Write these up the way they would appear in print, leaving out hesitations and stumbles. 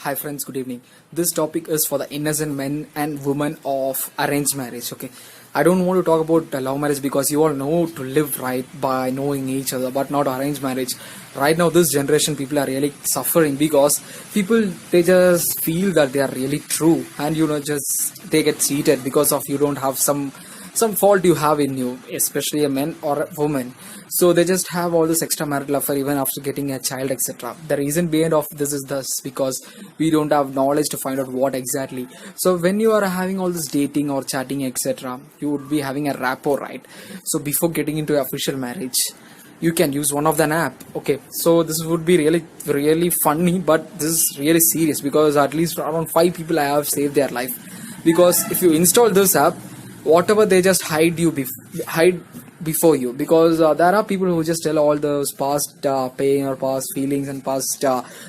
Hi friends, good evening. This topic is for the innocent men and women of arranged marriage. Okay, I don't want to talk about love marriage because you all know to live right by knowing each other, but not arranged marriage. Right now, this generation people are really suffering because people they just feel that they are really true, and just they get cheated because of you don't have some fault you have in you, especially a man or a woman. So they just have all this extramarital affair even after getting a child, etc. The reason behind of this is thus because we don't have knowledge to find out what exactly. So when you are having all this dating or chatting, etc., you would be having a rapport, right? So before getting into official marriage, you can use one of the app. Okay, so this would be really funny, but this is really serious because at least around 5 people I have saved their life. Because if you install this app, whatever they just hide before you, because there are people who just tell all those past pain or past feelings and past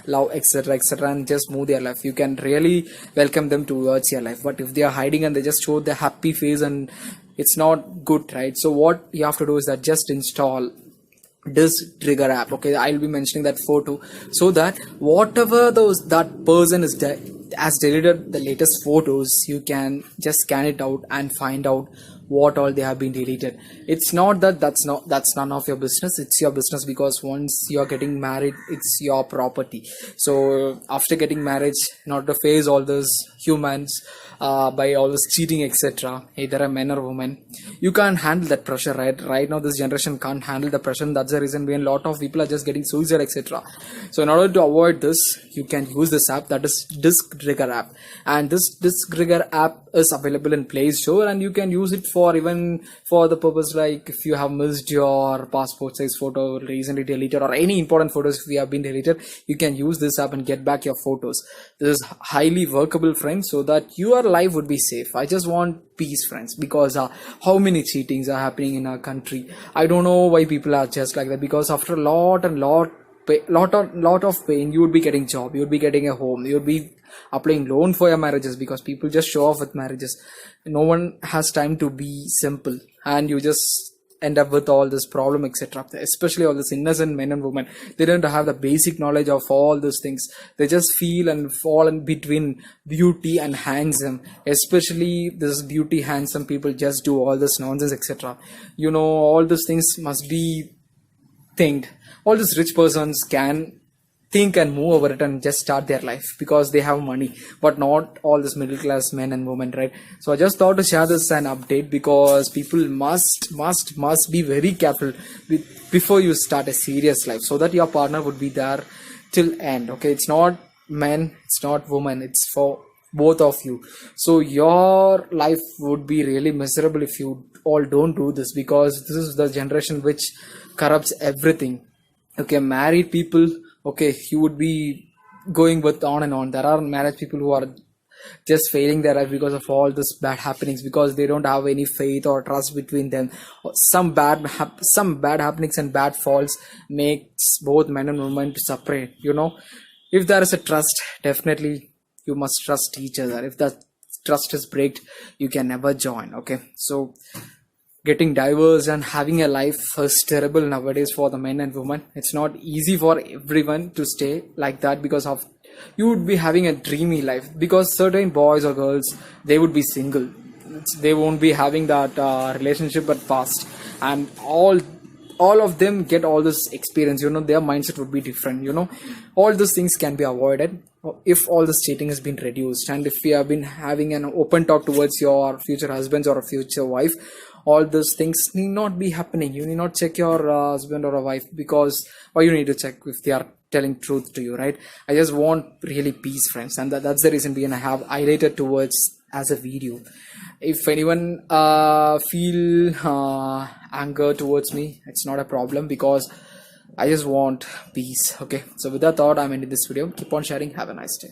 love, etc., and just move their life. You can really welcome them towards your life, but if they are hiding and they just show their happy face, and it's not good, right? So what you have to do is that just install this trigger app. Okay, I'll be mentioning that photo, so that whatever that person has deleted the latest photos, you can just scan it out and find out what all they have been deleted. It's not that's none of your business. It's your business because once you're getting married, it's your property. So after getting marriage, not to face all those humans by all this cheating, etc., either a man or woman, you can't handle that pressure. Right now this generation can't handle the pressure. That's the reason when a lot of people are just getting suicide, etc. So in order to avoid this, you can use this app, that is disc trigger app. And this disc trigger app is available in Play Store, and you can use it for even for the purpose like if you have missed your passport size photo recently deleted, or any important photos if you have been deleted, you can use this app and get back your photos. This is highly workable, friends, so that your life would be safe. I just want peace, friends, because how many cheatings are happening in our country. I don't know why people are just like that, because after a lot of pain, you would be getting job, you would be getting a home, you would be applying loan for your marriages, because people just show off with marriages. No one has time to be simple, and you just end up with all this problem, etc. Especially all this innocent men and women, they don't have the basic knowledge of all these things. They just feel and fall in between beauty and handsome. Especially this beauty handsome people just do all this nonsense, etc. All these things must be think. All these rich persons can think and move over it and just start their life because they have money, but not all this middle class men and women, right? So I just thought to share this an update, because people must be very careful before you start a serious life, so that your partner would be there till end. Okay, it's not men, it's not woman, it's for both of you. So your life would be really miserable if you all don't do this, because this is the generation which corrupts everything. Okay, married people, okay, you would be going with on and on. There are married people who are just failing their life because of all this bad happenings, because they don't have any faith or trust between them. Some bad happenings and bad faults makes both men and women to separate. If there is a trust, definitely you must trust each other. If that trust is breaked, you can never join. Okay, so getting divorced and having a life is terrible nowadays for the men and women. It's not easy for everyone to stay like that, because of you would be having a dreamy life, because certain boys or girls, they would be single, they won't be having that relationship but past, and all of them get all this experience. Their mindset would be different. All those things can be avoided if all this cheating has been reduced, and if you have been having an open talk towards your future husbands or a future wife. All those things need not be happening. You need not check your husband or a wife, because why you need to check if they are telling truth to you, right? I just want really peace, friends, and that's the reason behind I have highlighted towards as a video. If anyone feel anger towards me, it's not a problem, because I just want peace. Okay, so with that thought, I'm ending this video. Keep on sharing. Have a nice day.